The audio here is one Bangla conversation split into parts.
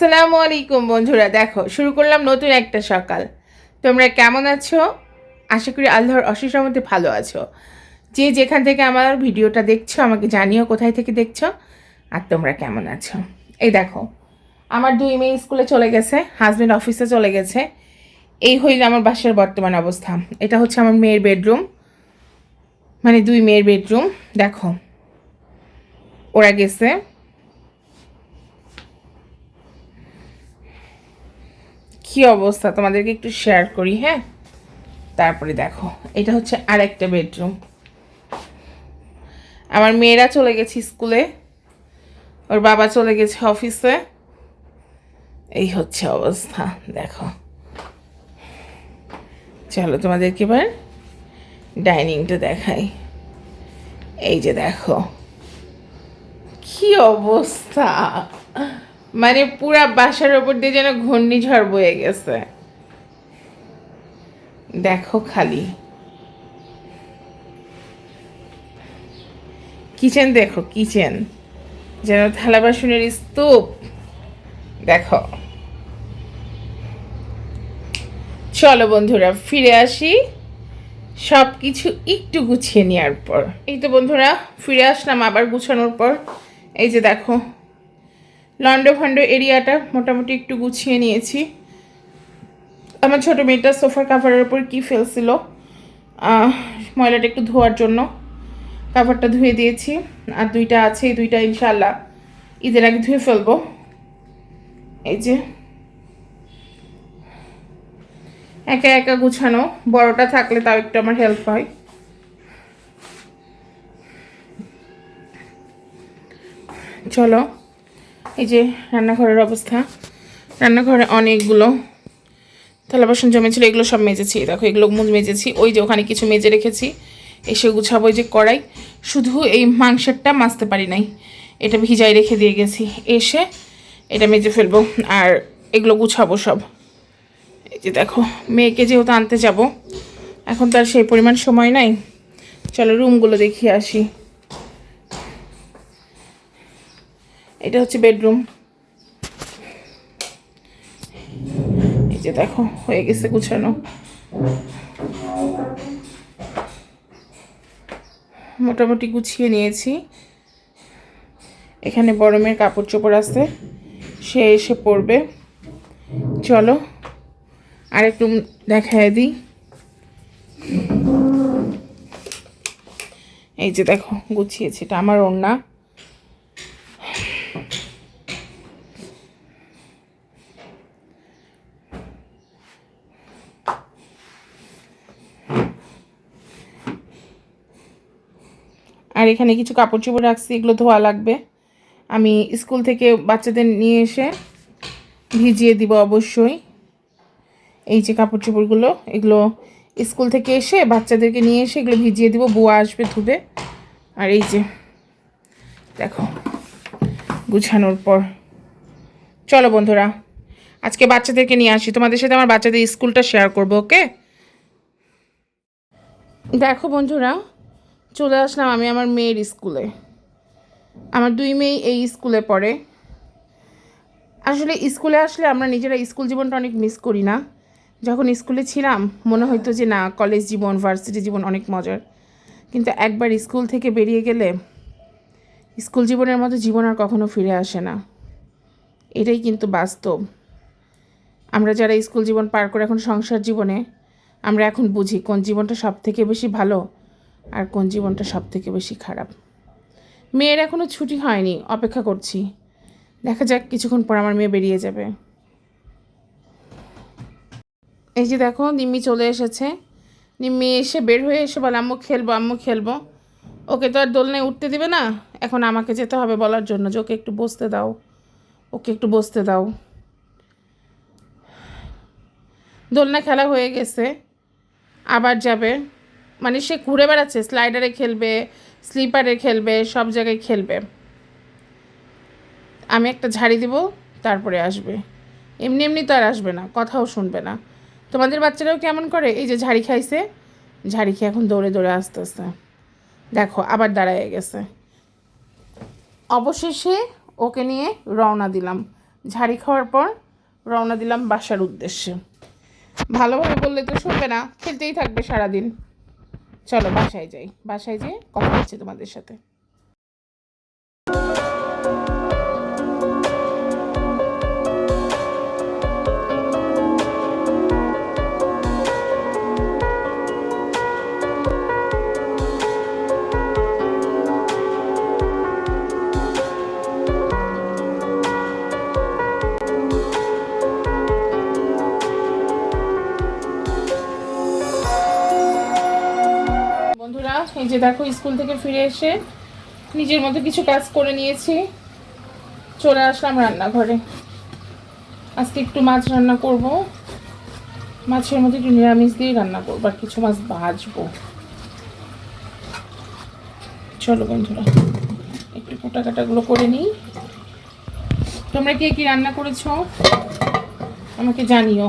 আসসালামু আলাইকুম বন্ধুরা, দেখো শুরু করলাম নতুন একটা সকাল। তোমরা কেমন আছো? আশা করি আল্লাহর অশেষ রহমতে ভালো আছো। যে যেখান থেকে আমার ভিডিওটা দেখছো আমাকে জানিও কোথায় থেকে দেখছো আর তোমরা কেমন আছো। এই দেখো, আমার দুই মেয়ে স্কুলে চলে গেছে, হাজব্যান্ড অফিসে চলে গেছে। এই হইল আমার বাসার বর্তমান অবস্থা। এটা হচ্ছে আমার মেয়ের বেডরুম, মানে দুই মেয়ের বেডরুম। দেখো ওরা গেছে। কী অবস্থা তোমাদেরকে একটু শেয়ার করি, হ্যাঁ। তারপরে দেখো, এটা হচ্ছে আরেকটা বেডরুম। আমার মেয়েরা চলে গেছে স্কুলে, ওর বাবা চলে গেছে অফিসে। এই হচ্ছে অবস্থা, দেখো। চলো তোমাদেরকে এবার ডাইনিংটা দেখাই। এই যে দেখো কি অবস্থা, মানে পুরা বাসার ওপর দিয়ে যেন ঘূর্ণিঝড় বয়ে গেছে। দেখো খালি কিচেন, দেখো কিচেন যেন থালা বাসনের স্তূপ। দেখো, চলো বন্ধুরা ফিরে আসি সব কিছু একটু গুছিয়ে নেওয়ার পর। এই তো বন্ধুরা ফিরে আসলাম আবার গুছানোর পর। এই যে দেখো, লন্ডো ফন্ডো এরিয়াটা মোটামুটি একটু গুছিয়ে নিয়েছি। আমার ছোটো মেয়েটা সোফার কাভারের উপর কী ফেলছিল, ময়লাটা একটু ধোয়ার জন্য কাভারটা ধুয়ে দিয়েছি। আর দুইটা আছে, এই দুইটা ইনশাল্লাহ ঈদের আগে ধুয়ে ফেলবো। এই যে একা একা গুছানো, বড়টা থাকলে তাও একটু আমার হেল্প হয়। চলো, এই যে রান্নাঘরের অবস্থা। রান্নাঘরে অনেকগুলো থালা বাসন জমেছিল, এগুলো সব মেজেছি। দেখো এগুলো মেজেছি, ওই যে ওখানে কিছু মেজে রেখেছি, এসে গুছাবো। ওই যে কড়াই, শুধু এই মাংসেরটা মাজতে পারি নাই, এটা ভিজাই রেখে দিয়ে গেছি, এসে এটা মেজে ফেলবো আর এগুলো গুছাবো সব। এই যে দেখো, মেয়েকে যেহেতু আনতে যাব, এখন তার সেই পরিমাণ সময় নাই। চলো রুমগুলো দেখিয়ে আসি। এটা হচ্ছে বেডরুম। এই যে দেখো হয়ে গেছে গুছানো, মোটামুটি গুছিয়ে নিয়েছি। এখানে বড় মেয়ের কাপড় চোপড় আছে, সে এসে পড়বে। চলো আর একটু দেখায় দিই। এই যে দেখো গুছিয়েছি, এটা আমার ওড়না। আর এখানে কিছু কাপড় চোপড় রাখছি, এগুলো ধোয়া লাগবে। আমি স্কুল থেকে বাচ্চাদের নিয়ে এসে ভিজিয়ে দিব অবশ্যই। এই যে কাপড় চোপড়গুলো, এগুলো স্কুল থেকে এসে বাচ্চাদেরকে নিয়ে এসে এগুলো ভিজিয়ে দিব, বুয়া আসবে ধুবে। আর এই যে দেখো গুছানোর পর। চলো বন্ধুরা আজকে বাচ্চাদেরকে নিয়ে আসি, তোমাদের সাথে আমার বাচ্চাদের স্কুলটা শেয়ার করবো, ওকে। দেখো বন্ধুরা, চলে আসলাম আমি আমার মেয়ের স্কুলে। আমার দুই মেয়ে এই স্কুলে পড়ে। আসলে স্কুলে আসলে আমরা নিজেরা স্কুল জীবনটা অনেক মিস করি না? যখন স্কুলে ছিলাম মনে হতো যে না, কলেজ জীবন ভার্সিটি জীবন অনেক মজার, কিন্তু একবার স্কুল থেকে বেরিয়ে গেলে স্কুল জীবনের মতো জীবন আর কখনো ফিরে আসে না। এটাই কিন্তু বাস্তব। আমরা যারা স্কুল জীবন পার করে এখন সংসার জীবনে, আমরা এখন বুঝি কোন জীবনটা সব থেকে বেশি ভালো আর কোন জীবনটা সব থেকে বেশি খারাপ। মেয়ের এখনও ছুটি হয়নি, অপেক্ষা করছি, দেখা যাক কিছুক্ষণ পর আমার মেয়ে বেরিয়ে যাবে। এই যে দেখো নিম্মি চলে এসেছে। নিম্মি এসে বের হয়ে এসে বলে আম্মু খেলবো, আম্মু খেলবো। ওকে তো আর দোলনায় উঠতে দিবে না, এখন আমাকে যেতে হবে বলার জন্য যে ওকে একটু বসতে দাও, ওকে একটু বসতে দাও। দোলনা খেলা হয়ে গেছে, আবার যাবে, মানে সে ঘুরে বেড়াচ্ছে, স্লাইডারে খেলবে, স্লিপারে খেলবে, সব জায়গায় খেলবে। আমি একটা ঝাড়ি দিব তারপরে আসবে, এমনি এমনি তো আর আসবে না, কথাও শুনবে না। তোমাদের বাচ্চারাও কেমন করে, এই যে ঝাড়ি খাইছে, ঝাড়ি খেয়ে এখন দৌড়ে দৌড়ে আসতেছে। দেখো আবার দাঁড়ায় গেছে। অবশেষে ওকে নিয়ে রওনা দিলাম। ঝাড়ি খাওয়ার পর রওনা দিলাম বাসার উদ্দেশ্যে। ভালোভাবে বললে তো শুনবে না, খেলতেই থাকবে সারাদিন। চলো বাসায় যাই, বাসায় যেয়ে কথা হচ্ছে তোমাদের সাথে। বন্ধুরা এই যে দেখো, স্কুল থেকে ফিরে এসে নিজের মতো কিছু কাজ করে নিয়েছি, চলে আসলাম রান্নাঘরে। আজকে একটু মাছ রান্না করব, মাছের মধ্যে একটু নিরামিষ দিয়ে রান্না করবো, আর কিছু মাছ ভাজবো। চলো বন্ধুরা একটু কাটাগুলো করে নিই। তোমরা কে কি রান্না করেছো আমাকে জানিও,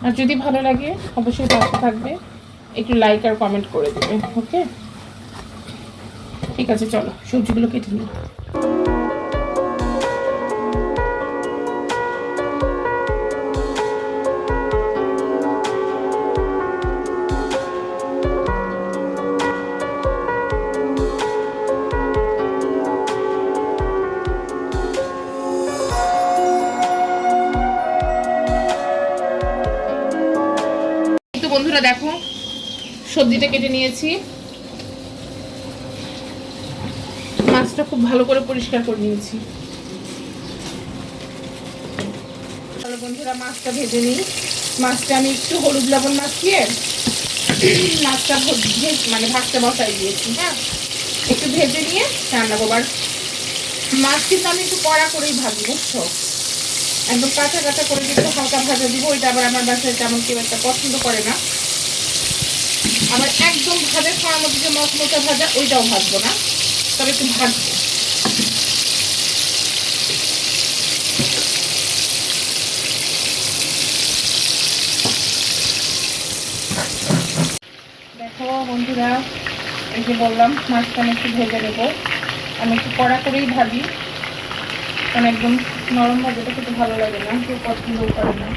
আর যদি ভালো লাগে অবশ্যই পাশে থাকবে, একটু লাইক আর কমেন্ট করে দেবে। ওকে, ঠিক আছে, চলো সবজিগুলো কেটে নিই। বন্ধুরা দেখো, সবজিটা কেটে নিয়েছি, মাছটা খুব ভালো করে পরিষ্কার করে নিয়েছি। চলো বন্ধুরা মাছটা ভেজে নিই। মাছটা আমি একটু হলুদ লবণ মাখিয়ে মাছটা মানে ভাজতে বসাই দিয়েছি। হ্যাঁ, একটু ভেজে নিয়ে রান্না করবার। মাছ কিন্তু আমি একটু কড়া করেই ভাজি, বুঝছো, একদম কাঁচা কাঁচা করে একটু হালকা ভাজা দিব। ওইটা আবার আমার বাসায় তেমন কেউ একটা পছন্দ করে না। আবার একদম ভাজা খাওয়ার মধ্যে যে মচমচা ভাজা, ওইটাও ভাজবো না, তবে একটু ভাজবো। দেখো বন্ধুরা, এই যে বললাম মাছটা আমি একটু ভেজে নেবো। আমি একটু কড়া করেই ভাজি, কারণ একদম নরম ভাজাটা খেতে ভালো লাগে না, কেউ পছন্দও করে না।